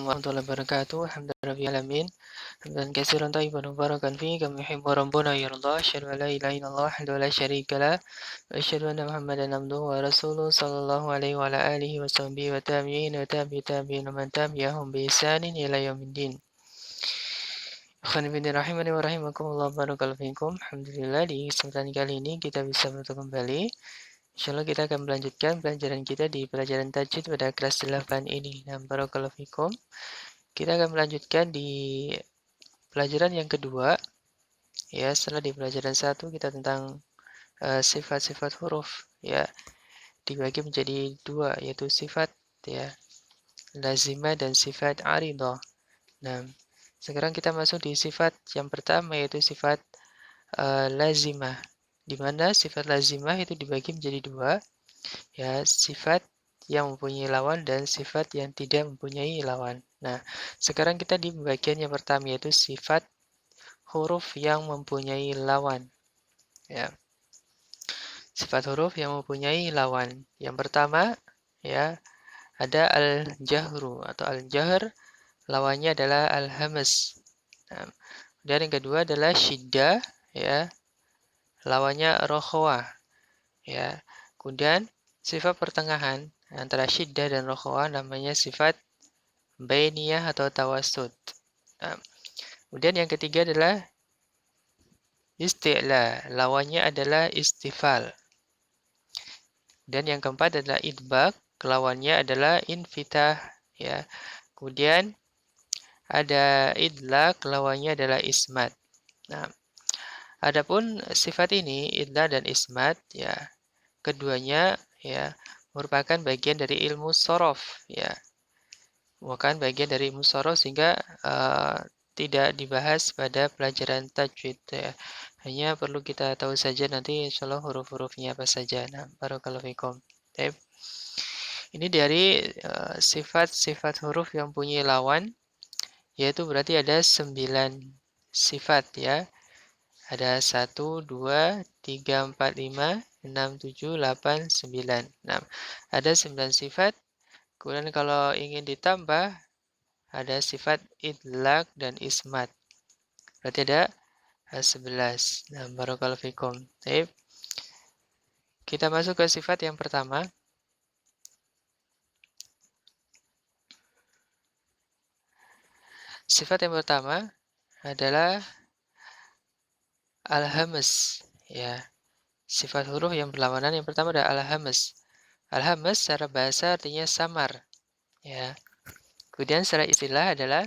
warahmatullahi wabarakatuh. Alhamdulillahirabbil alamin. Hamdan katsiran thayyiban mubarakan fihi kama yuhibbu rabbuna wa yarda. Asyhadu an la ilaha illallah wahdahu la syarika lah. Wa asyhadu anna Muhammadan abduhu wa rasuluh sallallahu alaihi wa ala alihi wa sahbihi wa tabi'in wa tabi'in wa man tabi'ahum bi ihsanin ila yaumiddin. Ikhwan fillah rahimani wa rahimakumullah, barakallahu fikum. Alhamdulillah, di kesempatan kali ini kita bisa bertemu kembali. Insyaallah kita akan melanjutkan pelajaran kita di pelajaran tajwid pada kelas 8 ini. Nah, barakallahu fikum. Kita akan melanjutkan di pelajaran yang kedua. Ya, setelah di pelajaran 1 kita tentang sifat-sifat huruf, ya, dibagi menjadi 2, yaitu sifat, ya, lazimah dan sifat aridah. Nah, sekarang kita masuk di sifat yang pertama, yaitu sifat lazimah, di mana sifat lazimah itu dibagi menjadi 2, ya, sifat yang mempunyai lawan dan sifat yang tidak mempunyai lawan. Nah, sekarang kita di bagian yang pertama, yaitu sifat huruf yang mempunyai lawan. Ya, sifat huruf yang mempunyai lawan. Yang pertama, ya, ada al-jahru atau al-jahr, lawannya adalah al-hamz. Nah, dan yang kedua adalah syiddah, ya, lawannya rokhawah. Ya, kemudian sifat pertengahan antara syiddah dan rokhawah namanya sifat bainiyah atau tawassut. Nah, kemudian yang ketiga adalah isti'la, lawannya adalah istifal. Dan yang keempat adalah idbaq, lawannya adalah infitah, ya. Kemudian ada idlaq, lawannya adalah ismat. Nah, adapun sifat ini, idlaq dan ismat, ya, keduanya, ya, merupakan bagian dari ilmu shorof, ya. Bukan bagian dari ilmu shorof, sehingga tidak dibahas pada pelajaran tajwid, ya. Hanya perlu kita tahu saja nanti insyaallah huruf-hurufnya apa saja. Nah, barakallahu fikum. Ini dari sifat-sifat huruf yang punya lawan, yaitu berarti ada 9 sifat, ya. Ada 1, 2, 3, 4, 5, 6, 7, 8, 9. Nah, ada 9 sifat. Kemudian kalau ingin ditambah, ada sifat idlaq dan ismat. Berarti ada 11. Nah, barakallahu fikum. Baik. Kita masuk ke sifat yang pertama. Sifat yang pertama adalah al-hamz, ya. Sifat huruf yang berlawanan yang pertama adalah al-hamz. Al-hamz secara bahasa artinya samar, ya. Kemudian secara istilah adalah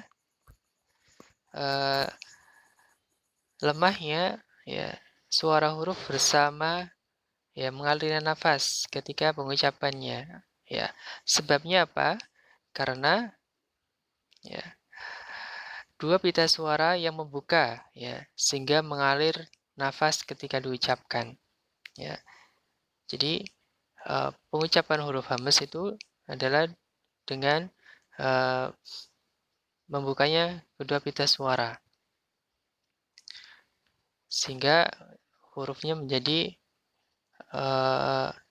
lemahnya, ya, suara huruf bersama, ya, mengalirnya nafas ketika pengucapannya, ya. Sebabnya apa? Karena, ya, dua pita suara yang membuka, ya, sehingga mengalir nafas ketika diucapkan, ya. Jadi pengucapan huruf hamz itu adalah dengan membukanya kedua pita suara, sehingga hurufnya menjadi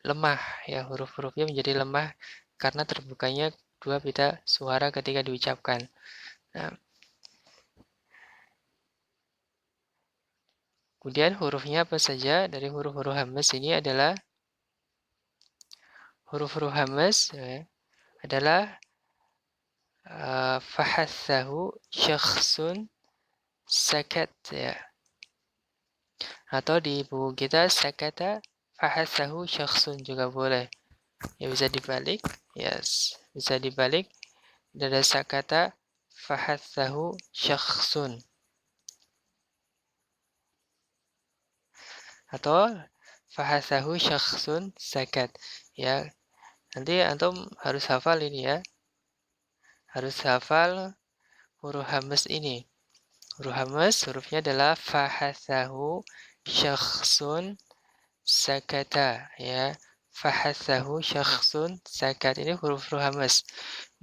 lemah, ya, huruf-hurufnya menjadi lemah karena terbukanya dua pita suara ketika diucapkan. Nah, kemudian hurufnya apa saja dari huruf-huruf hamz ini adalah huruf-huruf hamz, ya, adalah fahassahu syakhsun sakat, ya. Atau di buku kita sakata fahassahu syakhsun juga boleh. Ya, bisa dibalik, yes, bisa dibalik. Dari sakata fahassahu syakhsun. Atau fahassahu syakhsun sakat. Ya, nanti antum harus hafal ini, ya. Harus hafal huruf hamz ini. Huruf hamz, hurufnya adalah fahassahu syakhsun sakata, ya. Fahassahu syakhsun sakat. Ini huruf-huruf hamz.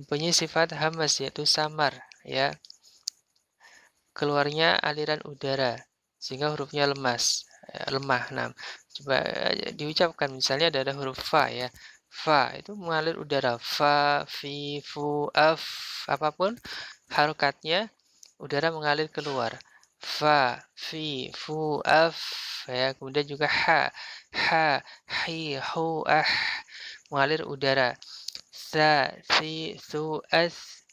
Mempunyai sifat hamz, yaitu samar, ya. Keluarnya aliran udara, sehingga hurufnya lemah. Nah, coba diucapkan, misalnya ada huruf fa, ya. Fa itu mengalir udara. Fa, fi, fu, af. Apapun harokatnya, udara mengalir keluar. Fa, fi, fu, af. Ya, kemudian juga ha, hi, hu, ah. Mengalir udara. Sa, si, su, as.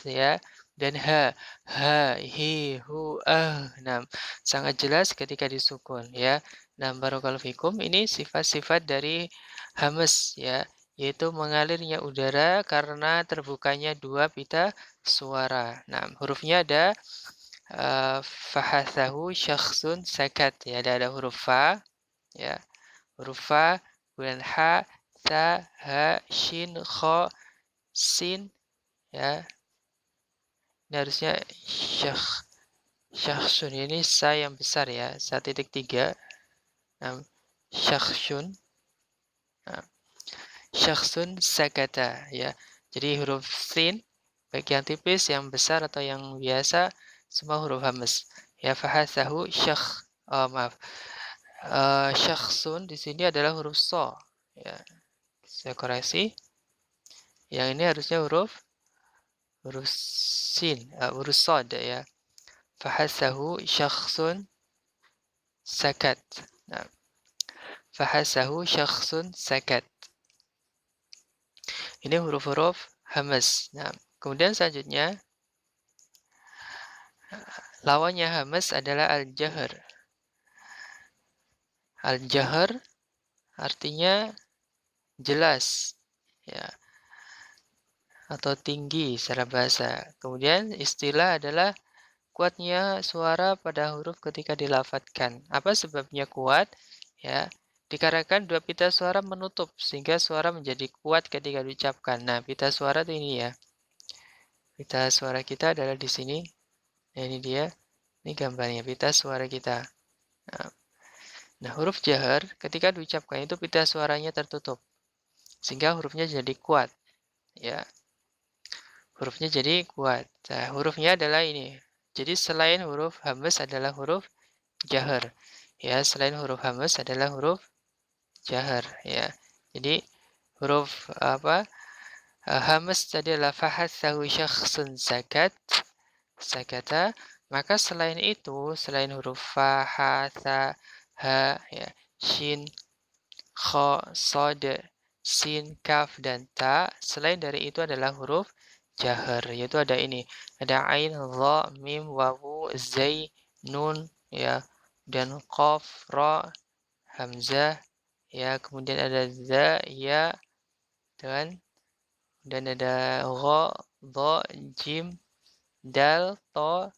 Ya. Dan hi, hu, ah. Nah, sangat jelas ketika disukun. Ya. Nah, barakallahu fikum, ini sifat-sifat dari hamas ya, yaitu mengalirnya udara karena terbukanya dua pita suara. Nah, hurufnya ada fahasahu syakhsun sakat ya, ada huruf fa ya, huruf fa, kemudian ha, sa, ha, shin, kho, sin ya. Ini harusnya syakhsun, ini sa yang besar ya, 1.3. Nah, syakhsun. Nah, syakhsun sakata ya. Jadi huruf sin baik yang tipis, yang besar atau yang biasa semua huruf hamas. Ya fahasahu syakh. Oh, maaf. Syakhsun di sini adalah huruf so. Ya, saya koreksi. Yang ini harusnya huruf sin, huruf sod ya. Fahasahu syakhsun sakat. Nah, fahasahu syakhsun sakat. Ini huruf-huruf hamas. Nah, kemudian selanjutnya lawannya hamas adalah al-jahr. Al-jahr artinya jelas ya, atau tinggi secara bahasa. Kemudian istilah adalah kuatnya suara pada huruf ketika dilafadzkan. Apa sebabnya kuat? Ya, dikarenakan dua pita suara menutup sehingga suara menjadi kuat ketika diucapkan. Nah, pita suara itu ini ya. Pita suara kita adalah di sini. Nah, ini dia. Ini gambarnya pita suara kita. Nah, huruf jahar ketika diucapkan itu pita suaranya tertutup sehingga hurufnya jadi kuat ya. Hurufnya jadi kuat. Nah, hurufnya adalah ini. Jadi selain huruf hamas adalah huruf jahar. Ya, selain huruf hamas adalah huruf jahar ya. Jadi huruf apa? Hamas tadi adalah fahasahu syakhsun sakata, maka selain itu, selain huruf fa, ha, sa, ha, ya, shin, kho, sod, sin, kaf, dan ta, selain dari itu adalah huruf jahar, yaitu ada ini, ada ain, dha, mim, wawu, zai, nun, ya, dan qaf, ra, hamzah, ya, kemudian ada za, ya, dan ada gha, dha, jim, dal, to,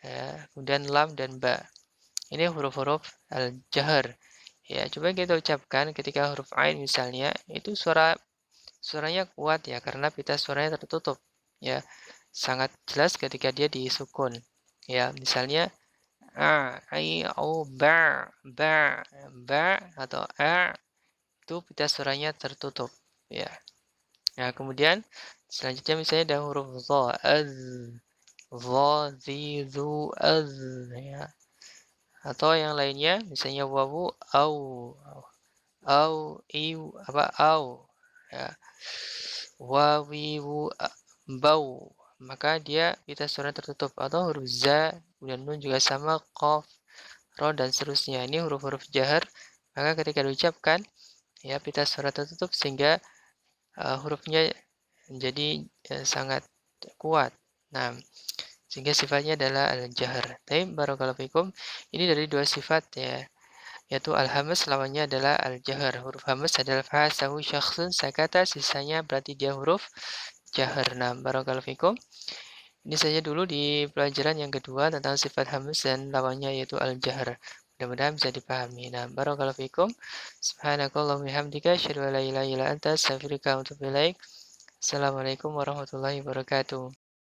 ya, kemudian lam dan ba. Ini huruf-huruf al-jahr. Ya, coba kita ucapkan ketika huruf ain misalnya, itu suaranya kuat ya karena pita suaranya tertutup. Ya, sangat jelas ketika dia disukun. Ya, misalnya ai, au, ba atau itu pita suaranya tertutup. Ya. Nah, kemudian selanjutnya misalnya ada huruf dha, dha, zi, zu, ya. Atau yang lainnya misalnya wawu, au, iu, au, ya. Wawiwu, bau, maka dia kita suara tertutup. Atau huruf za, kemudian nun juga sama, qaf, ro, dan seterusnya. Ini huruf-huruf jahar, maka ketika diucapkan ya pita suara tertutup sehingga hurufnya menjadi sangat kuat. Nah, sehingga sifatnya adalah al-jahr. Tapi barakallahu fikum, ini dari dua sifat ya, yaitu al-hamas lawannya adalah al-jahr. Huruf hamas adalah fahasahu syakhsun sakata, sisanya berarti dia huruf jahr. Nah, barakallahu fikum. Ini saja dulu di pelajaran yang kedua tentang sifat hamas dan lawannya yaitu al-jahr. Mudah-mudahan bisa dipahami. Nah, barakallahu fikum. Subhanakallahumma bihamdika asyhadu an la ilaha illa anta astaghfiruka wa atubu ilaik. Assalamualaikum warahmatullahi wabarakatuh.